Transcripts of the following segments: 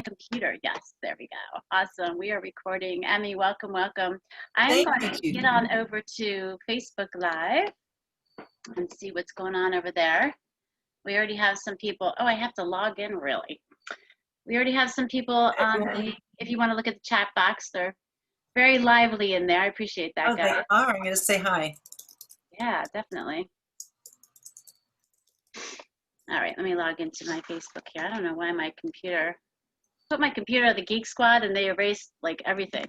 computer. Yes, there we go. Awesome. We are recording. Emme, welcome, welcome. I'm Thank going to get on over to Facebook Live and see what's going on over there. We already have some people. Oh, I have to log in, really. We already have some people on the, if you want to look at the chat box, they're very lively in there. I appreciate that, Oh, guys. they are. I'm going to say hi. Yeah, definitely. All right, let me log into my Facebook here. I don't know why my computer, put my computer on the Geek Squad and they erased like everything.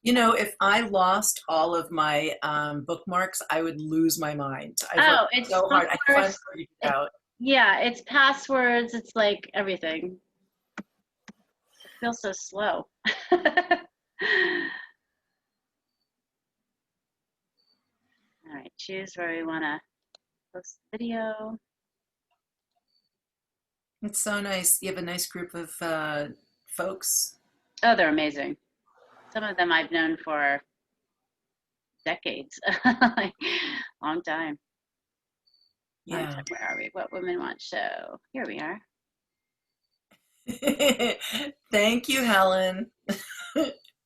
You know, if I lost all of my bookmarks, I would lose my mind. Oh, it's so hard. I finally figured it out. Yeah, it's passwords. It's like everything. It feels so slow. All right, choose where we want to post the video. It's so nice. You have a nice group of folks. Oh, they're amazing. Some of them I've known for decades, like, long time. Yeah. Where are we? What Women Want show? Here we are. Thank you, Helen.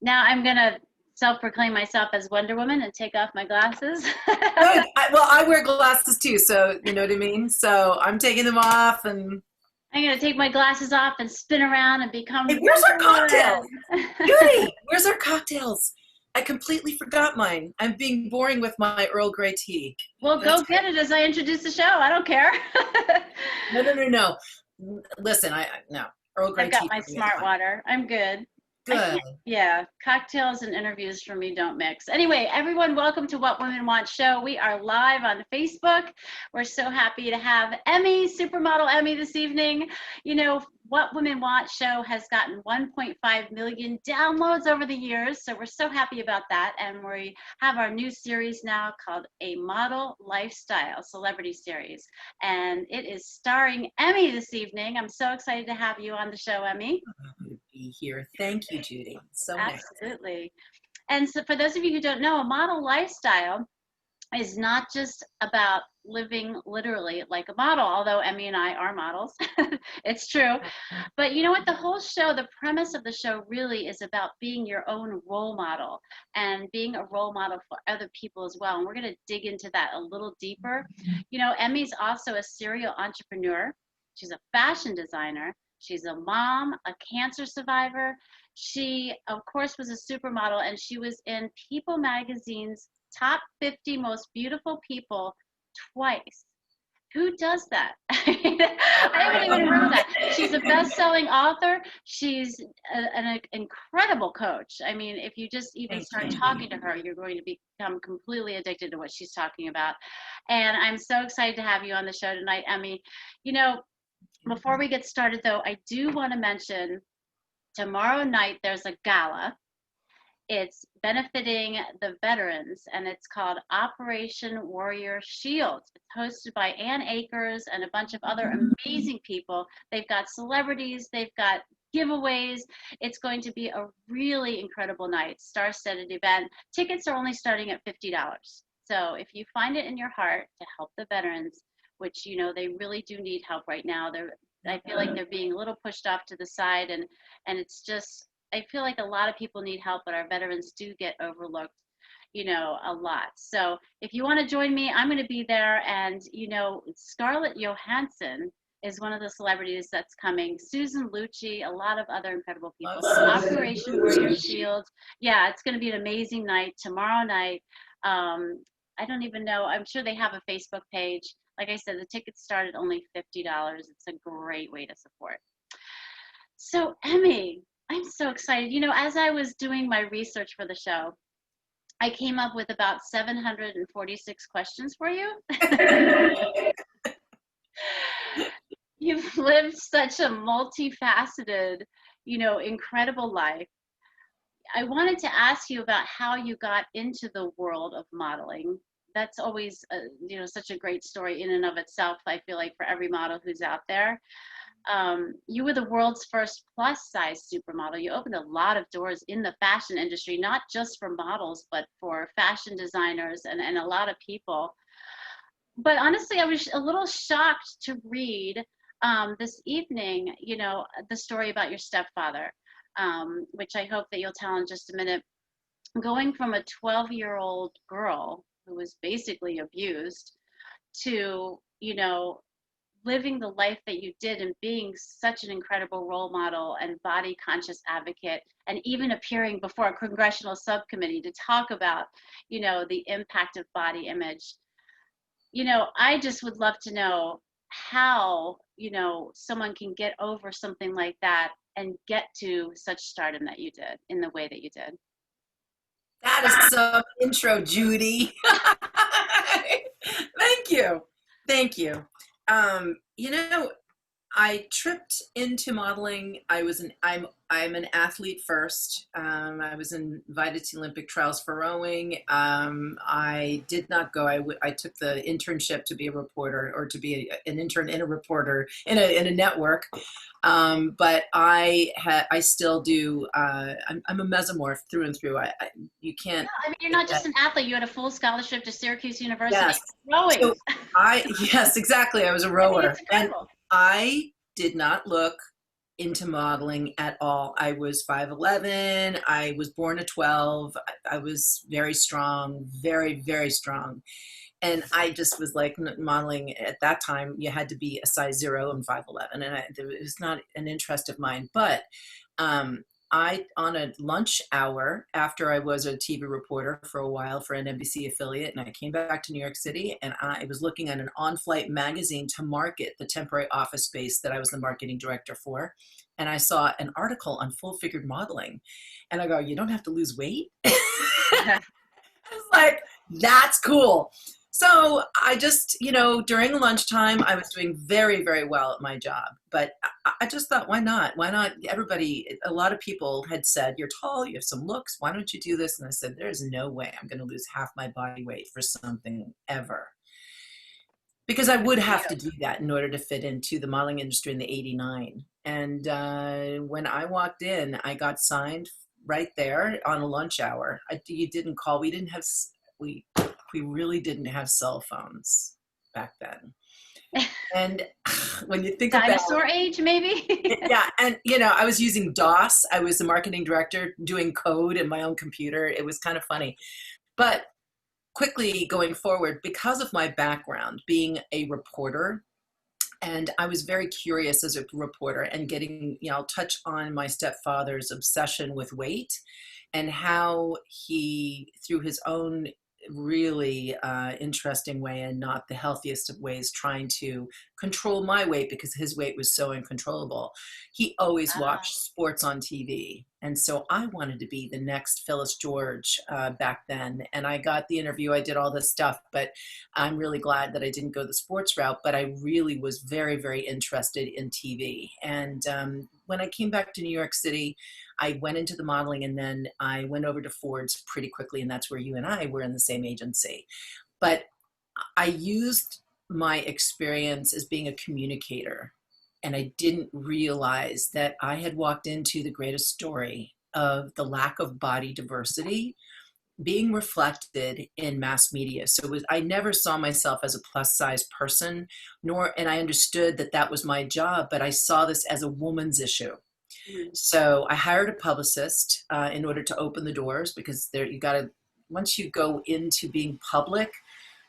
Now I'm gonna self-proclaim myself as Wonder Woman and take off my glasses. Good. Well, I wear glasses too, so you know what I mean. So I'm taking them off, and I'm gonna take my glasses off and spin around and become. hey, where's our cocktails? Judy, where's our cocktails? I completely forgot mine. I'm being boring with my Earl Grey tea. Well, go get it as I introduce the show. I don't care. No. Listen, no. Earl Grey tea. I've got my smart water. I'm good. Good. Yeah, cocktails and interviews for me don't mix. Anyway, everyone, welcome to What Women Want show. We are live on Facebook. We're so happy to have Emme, supermodel Emme, this evening. You know, What Women Want show has gotten 1.5 million downloads over the years, so we're so happy about that. And we have our new series now called A Model Lifestyle Celebrity Series, and it is starring Emme this evening. I'm so excited to have you on the show, Emme. To be here. Thank you, Judy. So absolutely nice. And so for those of you who don't know, a model lifestyle is not just about living literally like a model, although Emme and I are models. It's true. But you know what? The whole show, the premise of the show really is about being your own role model and being a role model for other people as well. And we're going to dig into that a little deeper. You know, Emme's also a serial entrepreneur. She's a fashion designer. She's a mom, a cancer survivor. She, of course, was a supermodel, and she was in People magazine's top 50 most beautiful people twice. Who does that? I haven't even heard of that. She's a best-selling author. She's an incredible coach. I mean, if you just even start talking to her, you're going to become completely addicted to what she's talking about. And I'm so excited to have you on the show tonight, Emme. You know, before we get started, though, I do want to mention tomorrow night there's a gala. It's benefiting the veterans, and it's called Operation Warrior Shield. It's hosted by Ann Akers and a bunch of other amazing people. They've got celebrities, they've got giveaways. It's going to be a really incredible night, star-studded event. Tickets are only starting at $50. So if you find it in your heart to help the veterans, which, you know, they really do need help right now. I feel like they're being a little pushed off to the side, and it's just, I feel like a lot of people need help, but our veterans do get overlooked, you know, a lot. So if you want to join me, I'm going to be there. And, you know, Scarlett Johansson is one of the celebrities that's coming. Susan Lucci, a lot of other incredible people. So Operation Warrior Shield. Yeah, it's going to be an amazing night tomorrow night. I don't even know. I'm sure they have a Facebook page. Like I said, the tickets start at only $50. It's a great way to support. So, Emme, I'm so excited. You know, as I was doing my research for the show, I came up with about 746 questions for you. You've lived such a multifaceted, you know, incredible life. I wanted to ask you about how you got into the world of modeling. That's always, you know, such a great story in and of itself, I feel like, for every model who's out there. You were the world's first plus-size supermodel. You opened a lot of doors in the fashion industry, not just for models, but for fashion designers and a lot of people. But honestly, I was a little shocked to read this evening, you know, the story about your stepfather, which I hope that you'll tell in just a minute. Going from a 12-year-old girl who was basically abused to, you know, living the life that you did and being such an incredible role model and body conscious advocate, and even appearing before a congressional subcommittee to talk about, you know, the impact of body image. You know, I just would love to know how, you know, someone can get over something like that and get to such stardom that you did in the way that you did. That is some intro, Judy. Thank you. Thank you. You know, I tripped into modeling. I'm an athlete first. I was invited to Olympic trials for rowing. I did not go. I took the internship to be a reporter, or to be an intern and a reporter in a network. But I still do. I'm a mesomorph through and through. You can't. I mean, you're not just an athlete. You had a full scholarship to Syracuse University. Yes. Rowing. So yes, exactly. I was a rower, it's incredible. and I did not look into modeling at all. I was 5'11". I was born at 12. I was very strong, very, very strong. And I just was like, modeling at that time, you had to be a size 0 and 5'11". And it was not an interest of mine. But on a lunch hour, after I was a TV reporter for a while for an NBC affiliate, and I came back to New York City, and I was looking at an on-flight magazine to market the temporary office space that I was the marketing director for. And I saw an article on full-figured modeling. And I go, you don't have to lose weight? I was like, that's cool. So I just, you know, during lunchtime, I was doing very, very well at my job. But I just thought, why not? Why not? A lot of people had said, you're tall, you have some looks, why don't you do this? And I said, there's no way I'm going to lose half my body weight for something ever. Because I would have to do that in order to fit into the modeling industry in the '89. And when I walked in, I got signed right there on a lunch hour. You didn't call. We didn't have, we really didn't have cell phones back then. And when you think about dinosaur age, maybe. Yeah, and you know, I was using DOS. I was the marketing director doing code in my own computer. It was kind of funny. But quickly going forward, because of my background being a reporter, and I was very curious as a reporter, and getting, you know, I'll touch on my stepfather's obsession with weight and how he, through his own really interesting way and not the healthiest of ways, trying to control my weight because his weight was so uncontrollable. He always watched sports on TV. And so I wanted to be the next Phyllis George back then. And I got the interview, I did all this stuff, but I'm really glad that I didn't go the sports route, but I really was very, very interested in TV. And when I came back to New York City, I went into the modeling, and then I went over to Ford's pretty quickly, and that's where you and I were in the same agency. But I used my experience as being a communicator, and I didn't realize that I had walked into the greatest story of the lack of body diversity being reflected in mass media. So I never saw myself as a plus size person, and I understood that that was my job, but I saw this as a woman's issue. So I hired a publicist in order to open the doors, because once you go into being public,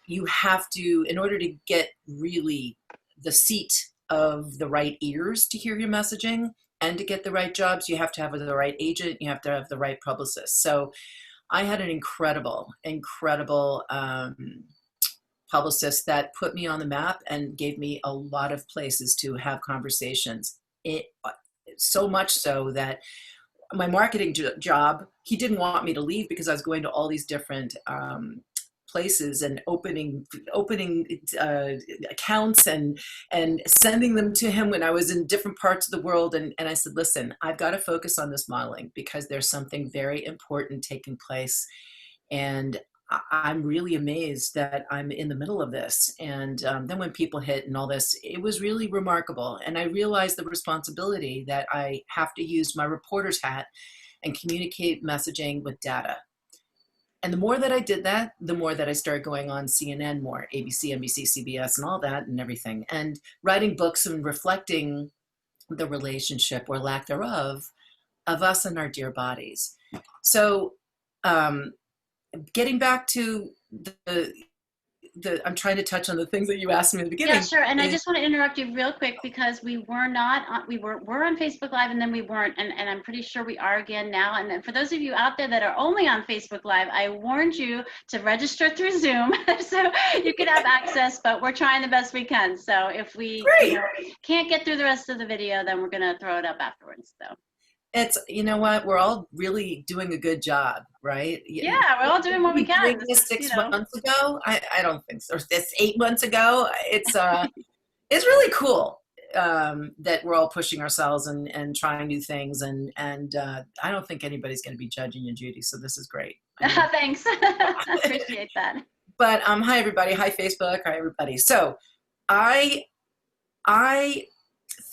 you have to, in order to get really the seat of the right ears to hear your messaging and to get the right jobs, you have to have the right agent, you have to have the right publicist. So I had an incredible publicist that put me on the map and gave me a lot of places to have conversations. So much so that my marketing job, he didn't want me to leave because I was going to all these different places and opening accounts and sending them to him when I was in different parts of the world. And I said, listen, I've got to focus on this modeling because there's something very important taking place. And I'm really amazed that I'm in the middle of this. And then when people hit and all this, it was really remarkable. And I realized the responsibility that I have to use my reporter's hat and communicate messaging with data. And the more that I did that, the more that I started going on CNN more, ABC, NBC, CBS, and all that and everything, and writing books and reflecting the relationship or lack thereof of us and our dear bodies. So um, getting back to I'm trying to touch on the things that you asked me in the beginning. Yeah, sure. And I just want to interrupt you real quick because we were not on, we're on Facebook Live and then we weren't, and I'm pretty sure we are again now. And then for those of you out there that are only on Facebook Live, I warned you to register through Zoom so you could have access, but we're trying the best we can. So if we can't get through the rest of the video, then we're going to throw it up afterwards. So. It's, you know what, we're all really doing a good job, right? Yeah, we're all doing what we can. Doing this 6 months ago? I don't think so. Or this 8 months ago? It's it's really cool that we're all pushing ourselves and trying new things. And I don't think anybody's going to be judging you, Judy. So this is great. Thanks. I appreciate that. But hi, everybody. Hi, Facebook. Hi, everybody. So I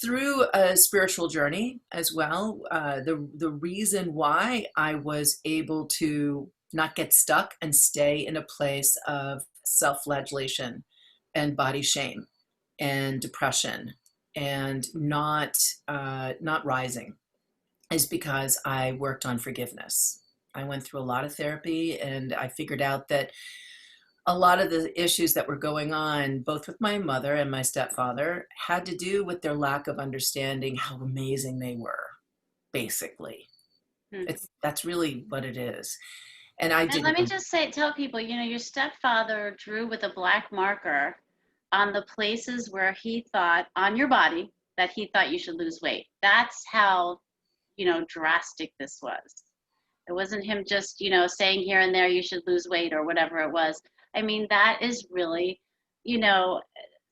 through a spiritual journey as well, the reason why I was able to not get stuck and stay in a place of self-flagellation and body shame and depression and not rising is because I worked on forgiveness. I went through a lot of therapy and I figured out that a lot of the issues that were going on, both with my mother and my stepfather, had to do with their lack of understanding how amazing they were, basically. That's really what it is. And let me just tell people, your stepfather drew with a black marker on the places where he thought, on your body, that he thought you should lose weight. That's how, drastic this was. It wasn't him just, saying here and there, you should lose weight or whatever it was. I mean, that is really,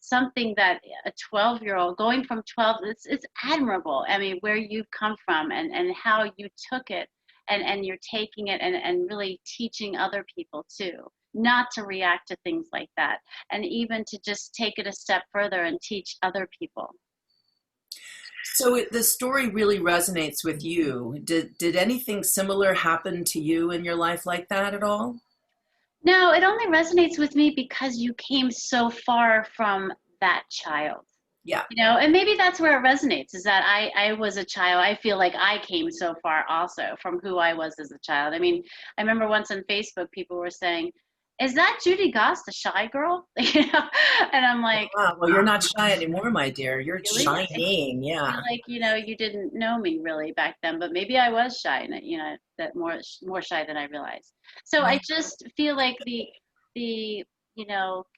something that a 12-year-old going from 12, it's admirable. I mean, where you've come from and how you took it and you're taking it and really teaching other people too, not to react to things like that. And even to just take it a step further and teach other people. So the story really resonates with you. Did anything similar happen to you in your life like that at all? No, it only resonates with me because you came so far from that child. Yeah. And maybe that's where it resonates, is that I was a child. I feel like I came so far also from who I was as a child. I mean, I remember once on Facebook, people were saying, is that Judy Goss, the shy girl? And I'm like, wow, well, you're not shy anymore, my dear. You're really? Shining, yeah. Like, you didn't know me really back then, but maybe I was shy, that more shy than I realized. So I just feel like the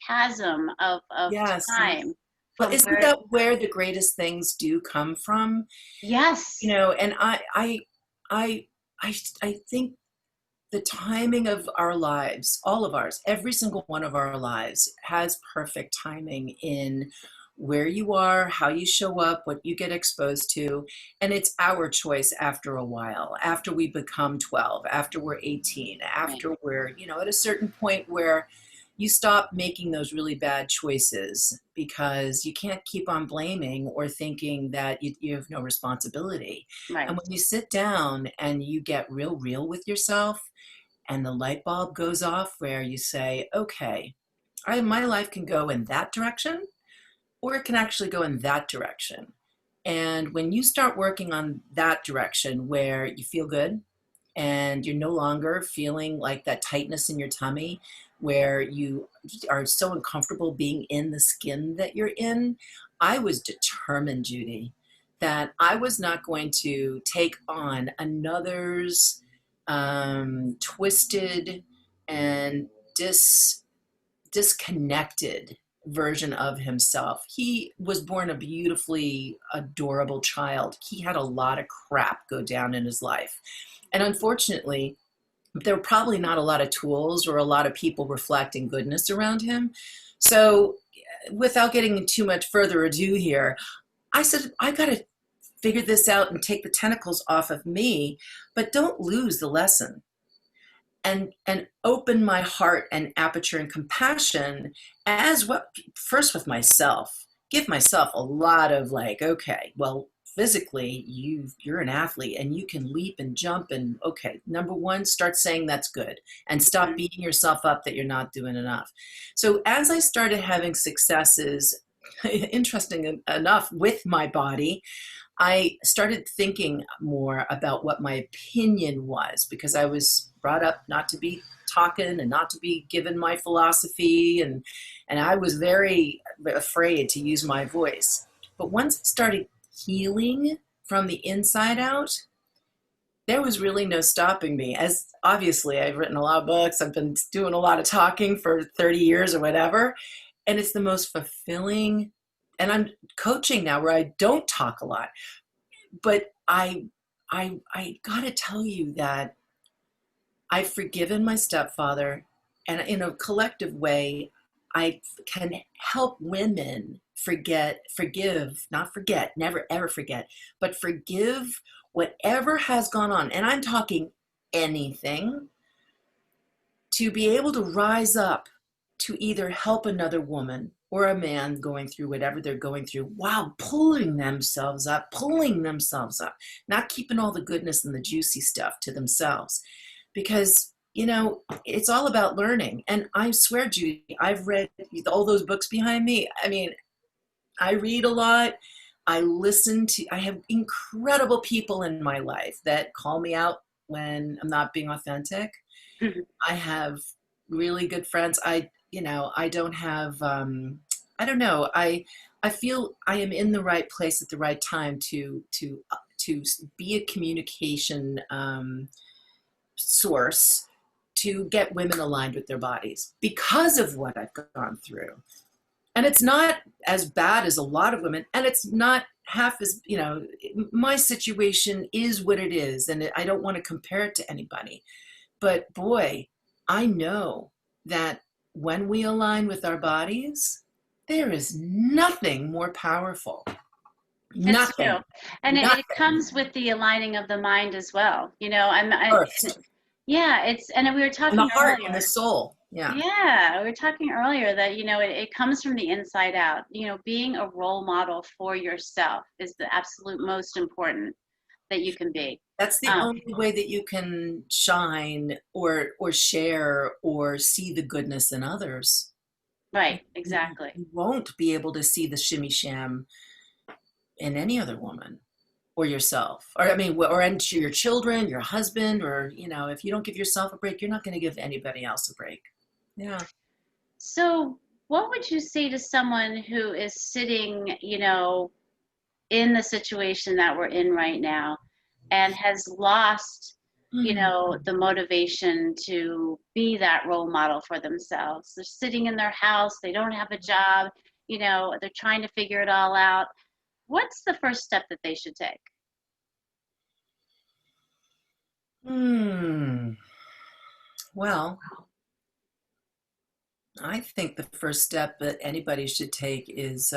chasm of yes. time. Well, isn't that where the greatest things do come from? Yes. And I think the timing of our lives, all of ours, every single one of our lives has perfect timing in where you are, how you show up, what you get exposed to. And it's our choice after a while, after we become 12, after we're 18, after we're, at a certain point where you stop making those really bad choices because you can't keep on blaming or thinking that you have no responsibility. Right. And when you sit down and you get real with yourself and the light bulb goes off where you say, okay, my life can go in that direction or it can actually go in that direction. And when you start working on that direction where you feel good and you're no longer feeling like that tightness in your tummy, where you are so uncomfortable being in the skin that you're in, I was determined, Judy, that I was not going to take on another's twisted and disconnected version of himself. He was born a beautifully adorable child. He had a lot of crap go down in his life. And unfortunately, there were probably not a lot of tools or a lot of people reflecting goodness around him. So without getting too much further ado here, I said, I got to figure this out and take the tentacles off of me, but don't lose the lesson. And open my heart and aperture and compassion as well, first with myself, give myself a lot of okay, well, physically you're an athlete and you can leap and jump, and okay, number one, start saying that's good and stop beating yourself up that you're not doing enough. So as I started having successes, interesting enough, with my body, I started thinking more about what my opinion was, because I was brought up not to be talking and not to be given my philosophy, and I was very afraid to use my voice. But once I started healing from the inside out, there was really no stopping me. As obviously I've written a lot of books, I've been doing a lot of talking for 30 years or whatever, and it's the most fulfilling. And I'm coaching now where I don't talk a lot, but I gotta tell you that I've forgiven my stepfather, and in a collective way, I can help women forgive, not forget, never ever forget, but forgive whatever has gone on. And I'm talking anything, to be able to rise up to either help another woman or a man going through whatever they're going through, while pulling themselves up, not keeping all the goodness and the juicy stuff to themselves. Because, it's all about learning. And I swear, Judy, I've read all those books behind me. I mean, I read a lot. I have incredible people in my life that call me out when I'm not being authentic. Mhm. I have really good friends. I don't have, I don't know. I feel I am in the right place at the right time to be a communication source to get women aligned with their bodies because of what I've gone through. And it's not as bad as a lot of women, and it's not half as, my situation is what it is, and I don't want to compare it to anybody. But boy, I know that when we align with our bodies, there is nothing more powerful. It's Nothing. true. And it Nothing. comes with the aligning of the mind as well. First. Yeah, and we were And the talking heart and earlier. the soul. Yeah. Yeah, we were talking earlier that, it comes from the inside out. Being a role model for yourself is the absolute most important that you can be. That's the Um, only way that you can shine or share or see the goodness in others. right, You exactly. you won't be able to see the shimmy sham in any other woman or yourself, or I mean, or into your children, your husband, or if you don't give yourself a break, you're not going to give anybody else a break. Yeah. So, what would you say to someone who is sitting, in the situation that we're in right now and has lost, Mm. the motivation to be that role model for themselves? They're sitting in their house, they don't have a job, they're trying to figure it all out. What's the first step that they should take? Hmm. Well, I think the first step that anybody should take is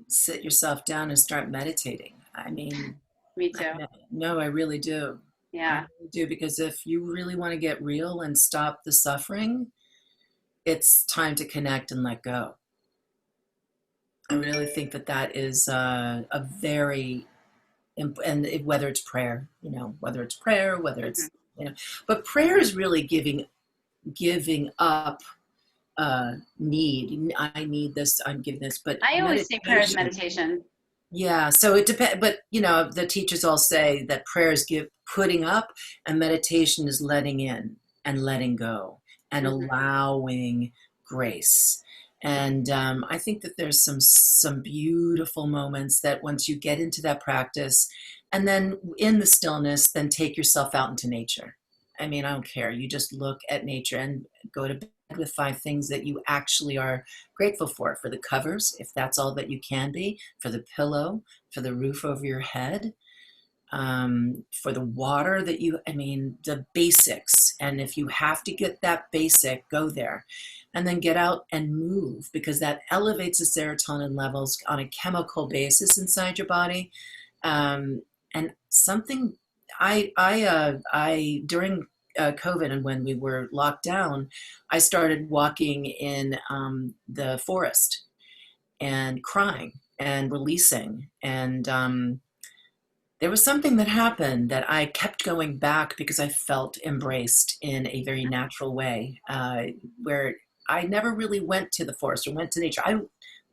sit yourself down and start meditating. I mean, Me too. no, I really do. I Yeah. really do, because if you really want to get real and stop the suffering, it's time to connect and let go. I really think that that is a very, and whether it's prayer, whether Mhm. it's, but prayer is really giving up need. I need this, I'm giving this, but I always say prayer is meditation. meditation. Yeah, so it depends, but the teachers all say that prayer is putting up, and meditation is letting in and letting go and Hmm. allowing grace. And I think that there's some beautiful moments that once you get into that practice, and then in the stillness, then take yourself out into nature. I mean, I don't care. You just look at nature and go to bed with 5 things that you actually are grateful for the covers, if that's all that you can be, for the pillow, for the roof over your head, for the water I mean, the basics. And if you have to get that basic, go there. And then get out and move, because that elevates the serotonin levels on a chemical basis inside your body. And something I during COVID, and when we were locked down, I started walking in the forest and crying and releasing. And there was something that happened that I kept going back because I felt embraced in a very natural way, where I never really went to the forest or went to nature. I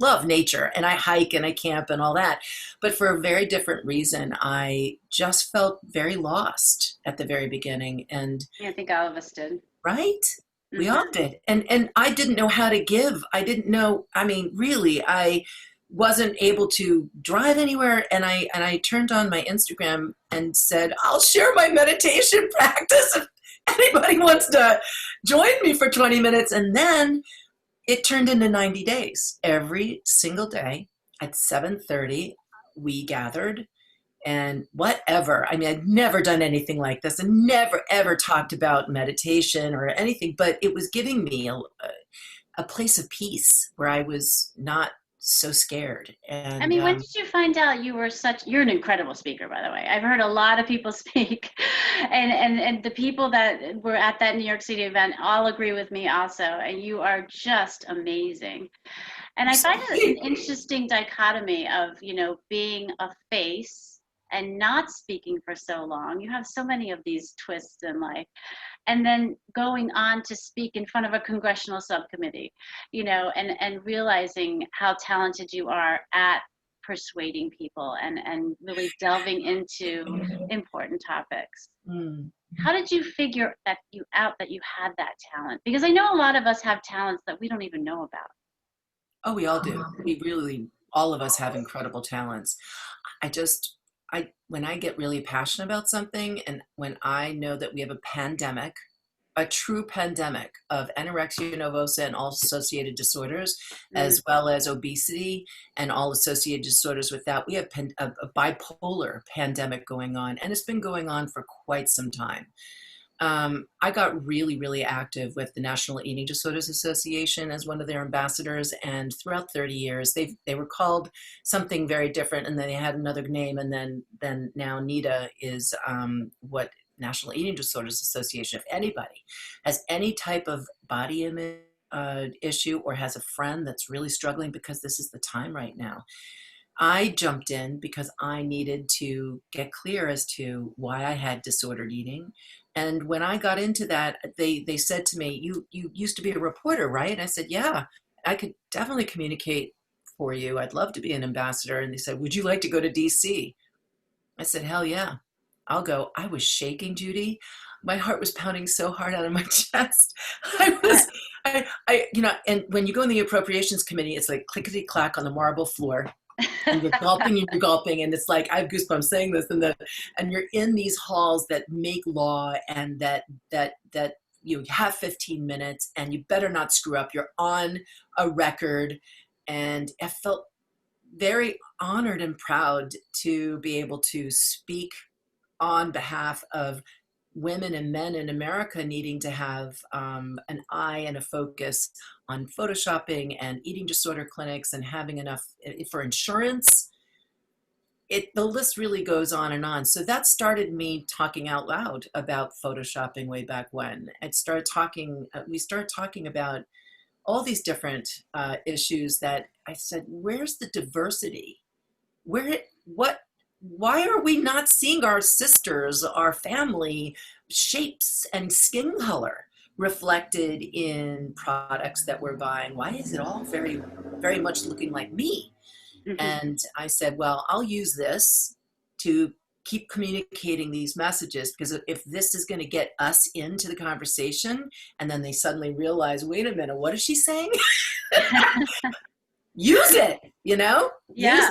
love nature and I hike and I camp and all that. But for a very different reason, I just felt very lost at the very beginning. And I think all of us did. right? We Hmm. all did. And I didn't know how to give. I didn't know, I mean, really, I wasn't able to drive anywhere. And I turned on my Instagram and said, I'll share my meditation practice if anybody wants to join me for 20 minutes. And then it turned into 90 days. Every single day at 7:30, we gathered and whatever. I mean, I'd never done anything like this and never ever talked about meditation or anything, but it was giving me a place of peace where I was not so scared. I And mean, when did you find out you're an incredible speaker, by the way. I've heard a lot of people speak, and the people that were at that New York City event all agree with me also, and you are just amazing. And I find it an interesting dichotomy of, being a face and not speaking for so long. You have so many of these twists in life. And then going on to speak in front of a congressional subcommittee, and realizing how talented you are at persuading people and really delving into important topics. mm, How did you figure that you had that talent? Because I know a lot of us have talents that we don't even know about. oh, we all do. We really, all of us have incredible talents. I just, when I get really passionate about something and when I know that we have a pandemic, a true pandemic of anorexia nervosa and all associated disorders, Mm. as well as obesity and all associated disorders with that. We have a bipolar pandemic going on, and it's been going on for quite some time. I got really, really active with the National Eating Disorders Association as one of their ambassadors, and throughout 30 years, they were called something very different, and then they had another name, and then now NEDA is what National Eating Disorders Association. If anybody has any type of body image issue or has a friend that's really struggling, because this is the time right now, I jumped in because I needed to get clear as to why I had disordered eating. And when I got into that, they said to me, you used to be a reporter, right? And I said, yeah, I could definitely communicate for you. I'd love to be an ambassador. And they said, would you like to go to DC? I said, hell yeah, I'll go. I was shaking, Judy. My heart was pounding so hard out of my chest. I was, and when you go in the appropriations committee, it's like clickety clack on the marble floor, and you're gulping, and it's like I have goosebumps saying this, and you're in these halls that make law, and that you have 15 minutes, and you better not screw up. You're on a record, and I felt very honored and proud to be able to speak on behalf of women and men in America needing to have an eye and a focus on photoshopping and eating disorder clinics and having enough for insurance. The list really goes on and on. So that started me talking out loud about photoshopping way back when. We started talking about all these different issues that I said, where's the diversity? Why are we not seeing our sisters, our family shapes and skin color reflected in products that we're buying? Why is it all very, very much looking like me? Mhm. And I said, well, I'll use this to keep communicating these messages, because if this is going to get us into the conversation and then they suddenly realize, wait a minute, what is she saying? Use it, use Yeah,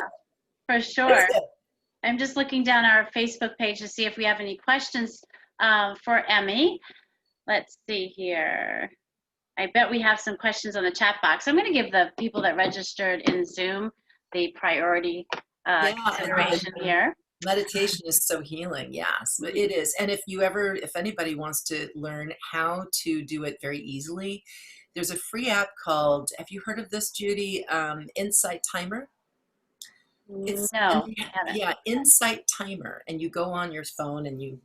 for use sure. it. I'm just looking down our Facebook page to see if we have any questions for Emmy. Let's see here. I bet we have some questions on the chat box. I'm going to give the people that registered in Zoom the priority Yeah, consideration here. meditation is so healing. Yes, it is. And if anybody wants to learn how to do it very easily, there's a free app called, have you heard of this, Judy? Insight Timer. It's No, I haven't. yeah, Insight Timer, and you go on your phone and you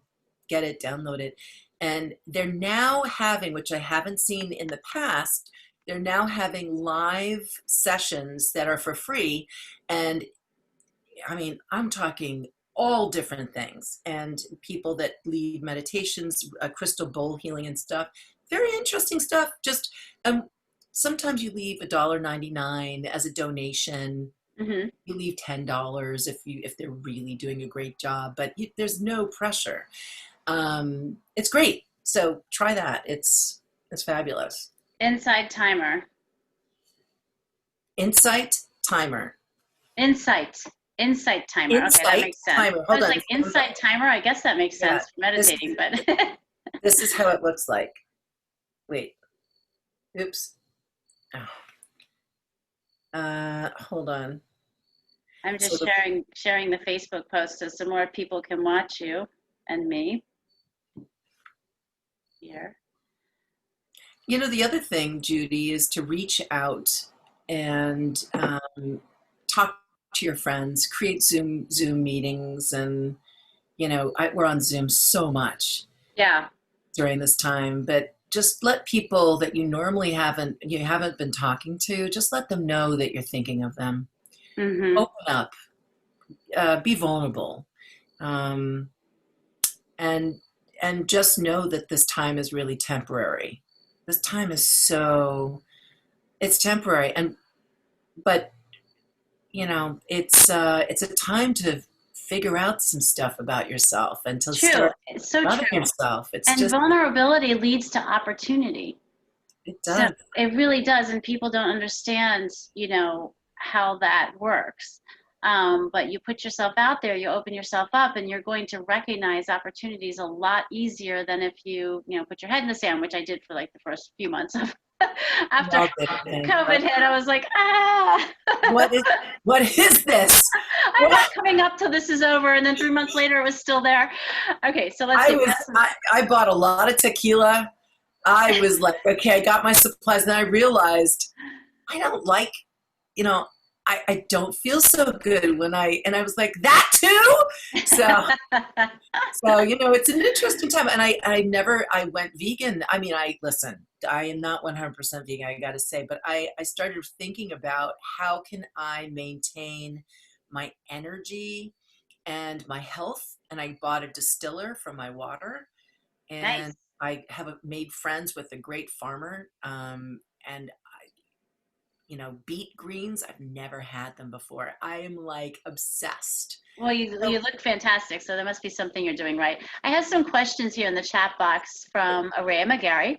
get it, download it, and they're now having, which I haven't seen in the past, they're now having live sessions that are for free. And I mean, I'm talking all different things, and people that lead meditations, crystal bowl healing and stuff. Very interesting stuff. Just sometimes you leave $1.99 as a donation. Hmm. You leave $10 if they're really doing a great job, but there's no pressure. It's great. So try that. It's fabulous. Inside timer. Insight timer. Insight. Insight timer. Okay, that Insight makes sense. timer. I Hold was on. like, insight timer. I guess that makes Yeah. sense for meditating, but This is how it looks like. Wait. Oops. Oh. Hold on. I'm just So sharing the Facebook post so some more people can watch you and me here. the other thing, Judy, is to reach out and talk to your friends, create Zoom meetings, and we're on Zoom so much Yeah. during this time, but just let people that you normally haven't been talking to, just let them know that you're thinking of them. Mm-hmm. Open up, be vulnerable, um, and just know that this time is really temporary. This time is it's temporary, but it's a time to figure out some stuff about yourself and to True. start It's so loving true. yourself. It's And just, vulnerability leads to opportunity. it So does. it really does, and people don't understand, how that works. But you put yourself out there, you open yourself up, and you're going to recognize opportunities a lot easier than if put your head in the sand, which I did for like the first few months of after Well, thank COVID God. hit. I was like, ah, What is this? I'm not coming up till this is over. And then 3 months later, it was still there. Okay, so let's see. I bought a lot of tequila. I was like, okay, I got my supplies. And then I realized I don't like, I don't feel so good and I was like, that too? So, it's an interesting time. And I went vegan. I mean, listen, I am not 100% vegan, I got to say, but I started thinking about how can I maintain my energy and my health. And I bought a distiller for my water, and Nice. I have made friends with a great farmer. And beet greens, I've never had them before. I am like obsessed. Well, you look fantastic, so there must be something you're doing right. I have some questions here in the chat box from Araya McGarry.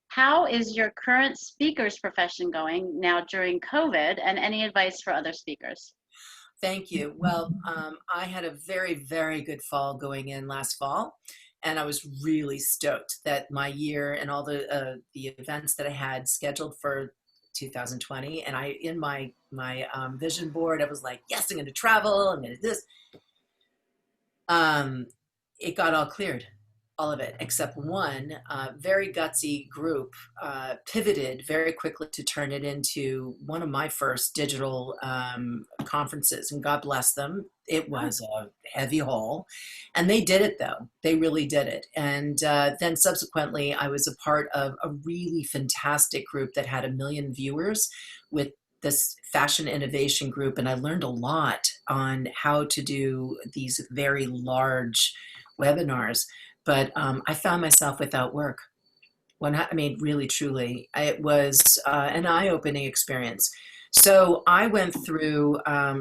How is your current speaker's profession going now during COVID, and any advice for other speakers? Thank you. Well, I had a very, very good fall going in last fall, and I was really stoked that my year and all the events that I had scheduled for 2020, and in my vision board, I was like, yes, I'm going to travel. I'm going to do this. It got all cleared, all of it, except one very gutsy group pivoted very quickly to turn it into one of my first digital conferences, and God bless them. It was a heavy haul, and they did it, though. They really did it. And then subsequently, I was a part of a really fantastic group that had 1 million viewers with this fashion innovation group, and I learned a lot on how to do these very large webinars. But I found myself without work. Really, truly, it was an eye-opening experience. So I went through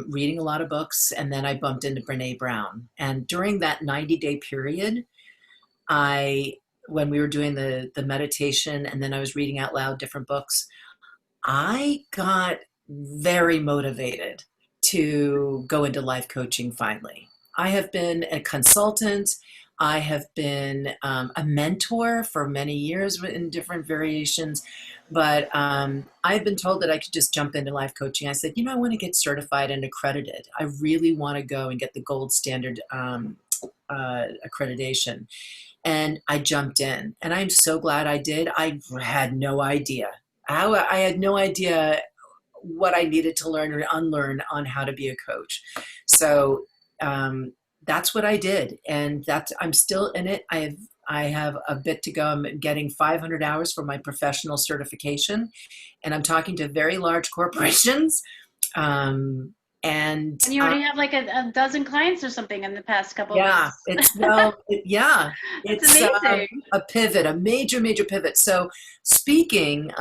reading a lot of books, and then I bumped into Brene Brown. And during that 90-day period, when we were doing the meditation, and then I was reading out loud different books, I got very motivated to go into life coaching finally. I have been a consultant. I have been a mentor for many years in different variations, but I've been told that I could just jump into life coaching. I said, I want to get certified and accredited. I really want to go and get the gold standard accreditation. And I jumped in, and I'm so glad I did. I had no idea. I had no idea what I needed to learn or unlearn on how to be a coach. So that's what I did, and I'm still in it. I have a bit to go. I'm getting 500 hours for my professional certification, and I'm talking to very large corporations. Um, and And you already have like a dozen clients or something in the past couple of yeah, weeks. yeah, That's it's amazing. a pivot, a major, major pivot. So speaking,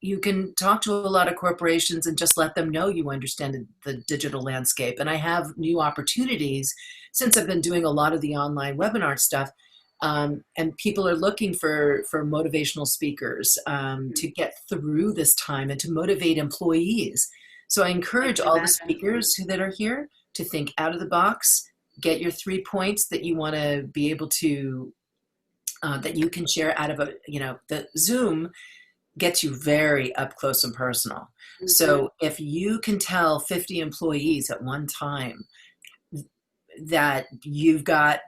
you can talk to a lot of corporations and just let them know you understand the digital landscape. And I have new opportunities since I've been doing a lot of the online webinar stuff. And people are looking for motivational speakers to get through this time and to motivate employees. So I I encourage can all the imagine. speakers that are here to think out of the box, get your 3 points that you want to be able to that you can share out of a, the Zoom gets you very up close and personal. Hmm. So if you can tell 50 employees at one time that you've got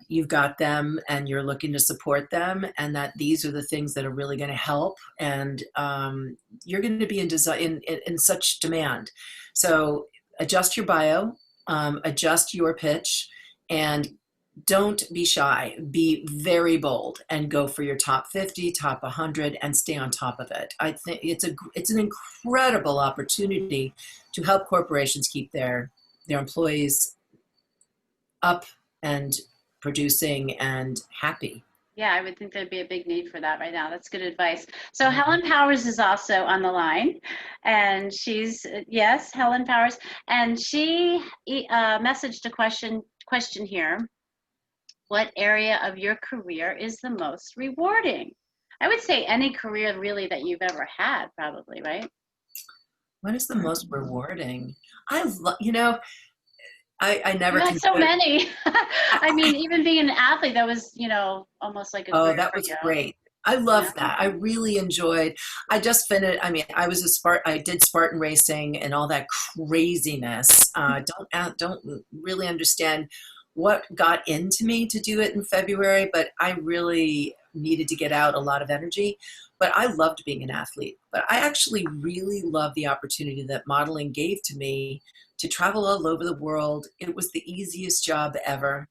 them and you're looking to support them, and that these are the things that are really going to help, and you're going to be in such demand. So adjust your bio, adjust your pitch, and don't be shy. Be very bold and go for your top 50, top 100, and stay on top of it. I think it's an incredible opportunity to help corporations keep their employees up and producing and happy. Yeah, I would think there'd be a big need for that right now. That's good advice. So Mhm. Helen Powers is also on the line, and she's yes, Helen Powers, and she messaged a question here. What area of your career is the most rewarding? I would say any career really that you've ever had, probably, right? What is the most rewarding? I You've never had so considered. many. I mean, even being an athlete, that was, almost like a Oh, career that for was you. great. I Yeah. love that. I really enjoyed. I just finished. I mean, I did Spartan racing and all that craziness. Don't really understand what got into me to do it in February, but I really needed to get out a lot of energy. But I loved being an athlete. But I actually really love the opportunity that modeling gave to me to travel all over the world. It was the easiest job ever,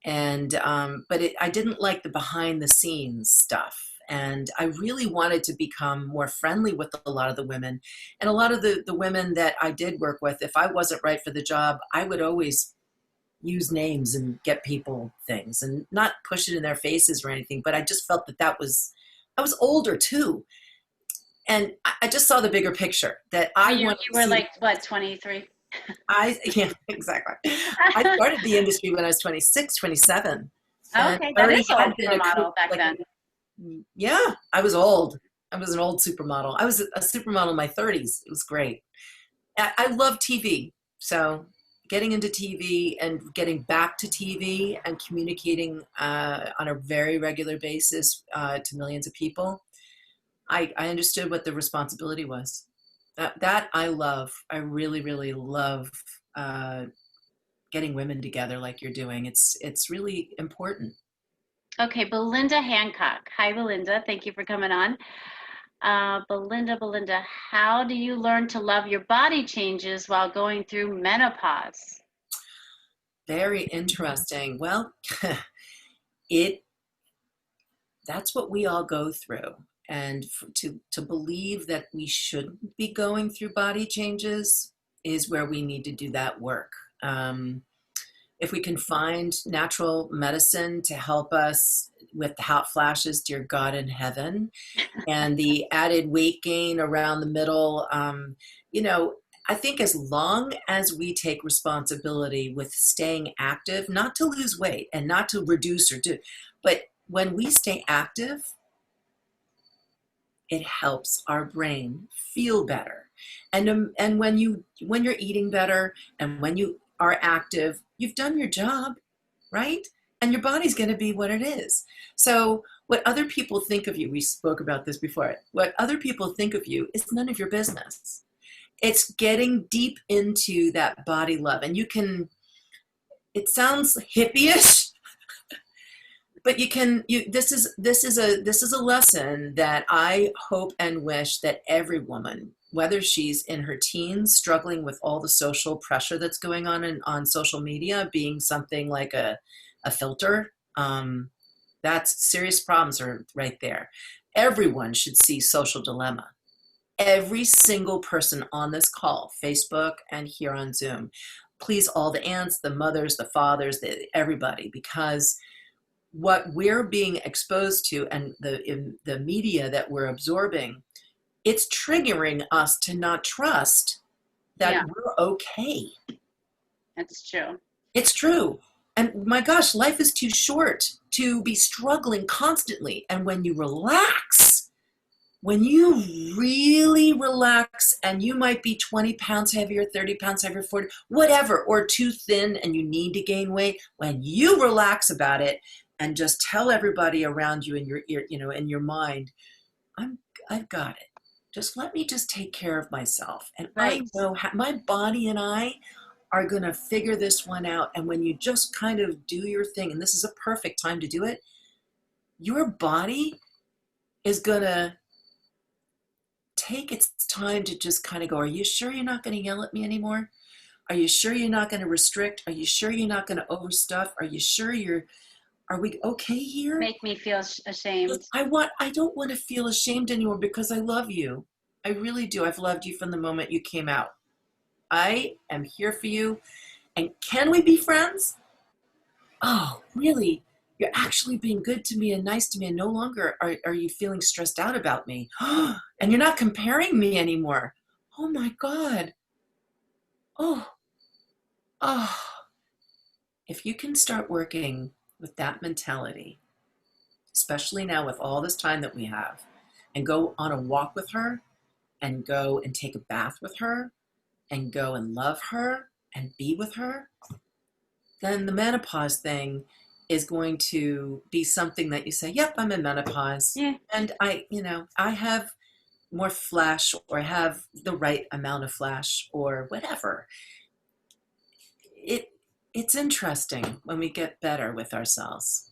and I didn't like the behind the scenes stuff, and I really wanted to become more friendly with a lot of the women, and a lot of the women that I did work with, if I wasn't right for the job, I would always use names and get people things and not push it in their faces or anything, but I just felt that I was older too, and I just saw the bigger picture that I I mean, you wanted to were see. like, what, 23? Yeah, exactly. I started the industry when I was 26, 27, and Okay, I that already is old had been for a model back like, then. yeah, I was old. I was an old supermodel. I was a supermodel in my 30s. It was great. I love TV. So getting into TV and getting back to TV and communicating on a very regular basis to millions of people, I understood what the responsibility was. That I love. I really, really love uh, getting women together like you're doing. It's really important. Okay, Belinda Hancock. Hi, Belinda. Thank you for coming on. Belinda, how do you learn to love your body changes while going through menopause? Very interesting. Well, it that's what we all go through, and to believe that we shouldn't be going through body changes is where we need to do that work. Um, if we can find natural medicine to help us with the hot flashes, dear God in heaven, and the added weight gain around the middle, you know, I think as long as we take responsibility with staying active, not to lose weight and not to reduce or do, but when we stay active, it helps our brain feel better. And when you're eating better and when you are active, you've done your job, right? And your body's going to be what it is. So what other people think of you, we spoke about this before, what other people think of you is none of your business. It's getting deep into that body love. And you can, it sounds hippie-ish, but this is a lesson that I hope and wish that every woman, whether she's in her teens struggling with all the social pressure that's going on on social media, being something like a filter, That's serious problems are right there. Everyone should see Social Dilemma. Every single person on this call, Facebook and here on Zoom, please, all the aunts, the mothers, the fathers, everybody, because what we're being exposed to and the media that we're absorbing, it's triggering us to not trust that Yeah, we're okay. that's true. It's true. And my gosh, life is too short to be struggling constantly. And when you relax, when you really relax, and you might be 20 pounds heavier, 30 pounds heavier, 40, whatever, or too thin and you need to gain weight, when you relax about it and just tell everybody around you in your ear, in your mind, I've got it. Just let me just take care of myself. And I Right. know my body and I are going to figure this one out. And when you just kind of do your thing, and this is a perfect time to do it, your body is going to take its time to just kind of go, are you sure you're not going to yell at me anymore? Are you sure you're not going to restrict? Are you sure you're not going to overstuff? Are you sure are we okay here? Make me feel ashamed. I don't want to feel ashamed anymore because I love you. I really do. I've loved you from the moment you came out. I am here for you. And can we be friends? Oh, really? You're actually being good to me and nice to me, and no longer are you feeling stressed out about me. And you're not comparing me anymore. Oh my God. Oh, oh. If you can start working with that mentality, especially now with all this time that we have, and go on a walk with her, and go and take a bath with her, and go and love her and be with her, then the menopause thing is going to be something that you say, yep, I'm in menopause. Yeah. And I have more flesh, or I have the right amount of flesh, or whatever. It's interesting when we get better with ourselves.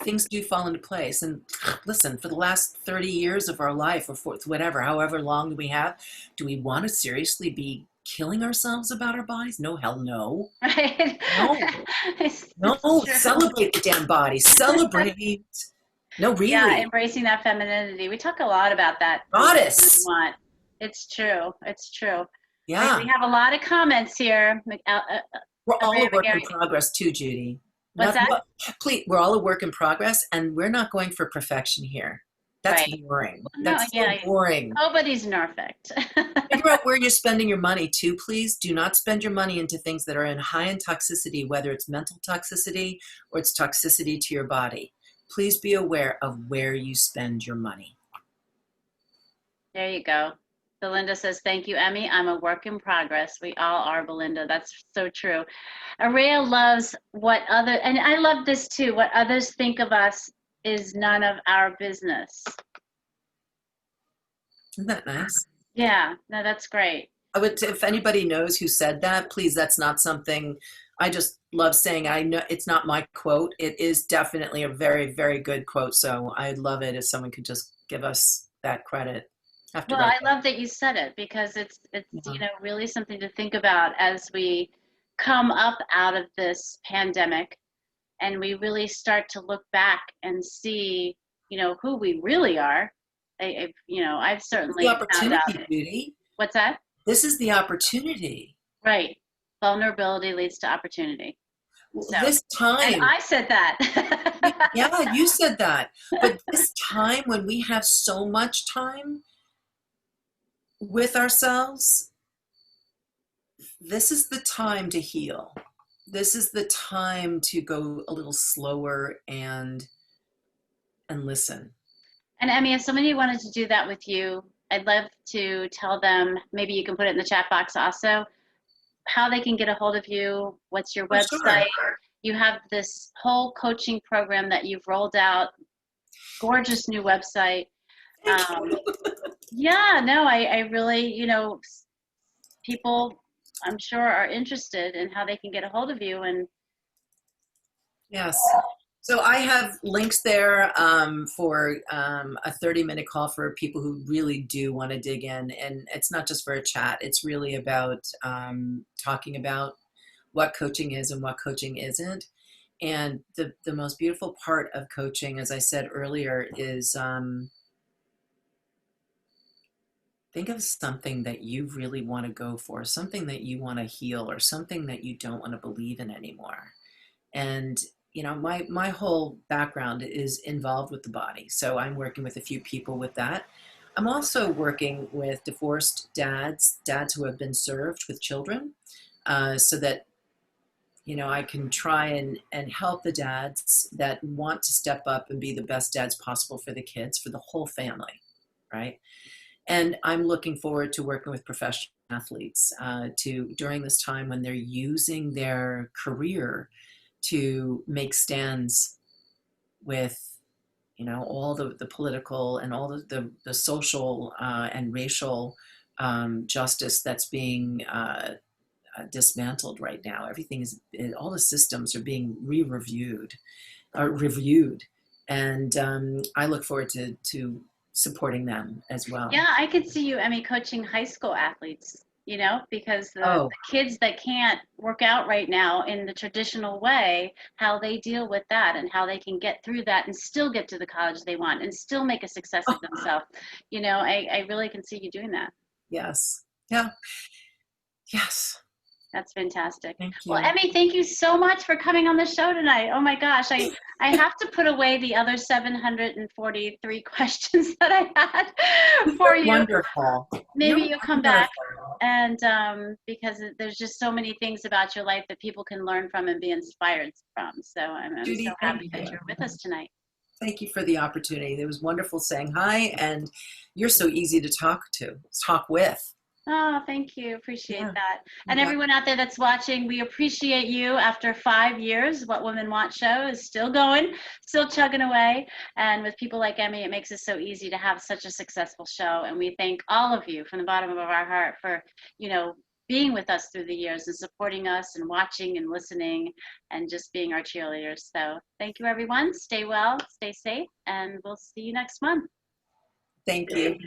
Things do fall into place. And listen, for the last 30 years of our life, or for whatever, however long we have, do we want to seriously be killing ourselves about our bodies? No, hell no. Right. No. It's No, true. celebrate the damn body. Celebrate. No, Yeah, really. embracing that femininity. We talk a lot about that. We Goddess. want. It's true. It's true. We Yeah. have a lot of comments here. We're all Maria a work in McGarry. progress too, Judy. What's Nothing, that? please, we're all a work in progress, and we're not going for perfection here. That's Right. boring. No, That's so yeah. boring. Nobody's perfect. Figure out where you're spending your money too, please. Do not spend your money into things that are high in toxicity, whether it's mental toxicity or it's toxicity to your body. Please be aware of where you spend your money. There you go. Belinda says, thank you, Emmy. I'm a work in progress. We all are, Belinda. That's so true. Araya loves and I love this too, what others think of us is none of our business. Isn't that nice? Yeah, no, that's great. If anybody knows who said that, please, that's not something I just love saying. I know it's not my quote. It is definitely a very, very good quote. So I'd love it if someone could just give us that credit. Have to Well, write I love that you said it because it's that. really something to think about as we come up out of this pandemic and we really start to look back and see, who we really are. I've The certainly found out. opportunity, Judy. What's that? This is the opportunity. Right. Vulnerability leads to opportunity. So, This and time, I said that. yeah, you said that. But this time when we have so much time with ourselves, this is the time to heal. This is the time to go a little slower and listen. And Emmy, if somebody wanted to do that with you, I'd love to tell them, maybe you can put it in the chat box also, how they can get a hold of you, what's your For website. sure. You have this whole coaching program that you've rolled out, gorgeous new website. Yeah, no, I really, people I'm sure are interested in how they can get a hold of you. And Yes. So I have links there for a 30-minute call for people who really do want to dig in. And it's not just for a chat. It's really about talking about what coaching is and what coaching isn't. And the most beautiful part of coaching, as I said earlier, is think of something that you really want to go for, something that you want to heal, or something that you don't want to believe in anymore. And my whole background is involved with the body, so I'm working with a few people with that. I'm also working with divorced dads who have been served with children, so that I can try and help the dads that want to step up and be the best dads possible for the kids, for the whole family, right? And I'm looking forward to working with professional athletes to during this time when they're using their career to make stands with all the political and all the social and racial justice that's being dismantled right now. Everything is, all the systems are being reviewed, and I look forward to supporting them as well. Yeah, I could see you, Emmy, coaching high school athletes, because the Oh, kids that can't work out right now in the traditional way, how they deal with that and how they can get through that and still get to the college they want and still make a success of themselves. I really can see you doing that. yes. Yeah. Yes. That's fantastic. Thank Well, you. Emmy, thank you so much for coming on the show tonight. Oh my gosh, I have to put away the other 743 questions that I had for you. Wonderful. Maybe You're you'll come back, wonderful. and because there's just so many things about your life that people can learn from and be inspired from. So I'm so Judy, thank happy that you. you're with us tonight. Thank you for the opportunity. It was wonderful saying hi, and you're so easy to talk with. Oh, thank you. Appreciate Yeah, that. you And got everyone out there that's watching, we appreciate you. After 5 years, What Women Want show is still going, still chugging away. And with people like Emmy, it makes it so easy to have such a successful show. And we thank all of you from the bottom of our heart for, being with us through the years and supporting us and watching and listening and just being our cheerleaders. So thank you, everyone. Stay well, stay safe, and we'll see you next month. Thank you.